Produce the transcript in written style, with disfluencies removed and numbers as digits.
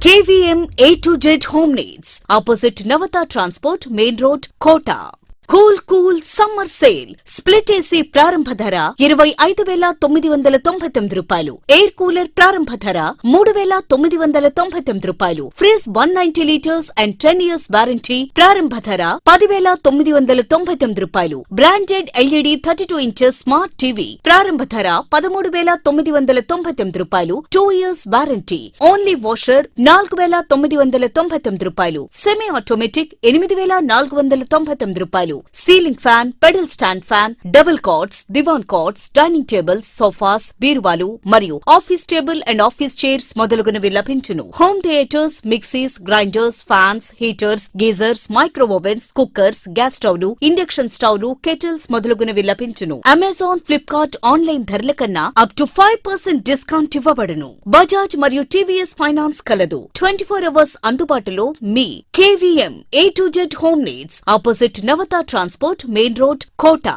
KVM A to Z Homeneeds opposite Navata Transport Main Road, Kota. Cool summer sale split AC ప్రారంభ ధర 25,999 రూపాయలు. Air cooler ప్రారంభ ధర 3,999 రూపాయలు. Fridge 190 litres and 10 years warranty ప్రారంభ ధర 10,999 రూపాయలు. Branded LED 32 inches smart TV ప్రారంభ ధర 13,999 రూపాయలు. 2 years వారంటీ. ఓన్లీ వాషర్ 4,999 రూపాయలు. సెమీ ఆటోమేటిక్ 8,499 రూపాయలు. Ceiling fan, pedal stand fan, double cots, divan cots, dining tables, sofas, బీరువాలు మరియు office table and office chairs మొదలగునవి లభించును. Home theatres, mixies, grinders, fans, heaters, geysers, micro ovens, cookers, gas స్టవ్లు, induction స్టవ్లు, kettles మొదలగునవి లభించును. Amazon, Flipkart online ధరల కన్నా అప్ టు 5% డిస్కౌంట్ ఇవ్వబడును. బజాజ్ మరియు టీవీఎస్ ఫైనాన్స్ కలదు. 24 hours అందుబాటులో మీ KVM A to Z Homeneeds opposite Navata Transport Main Road, Kota.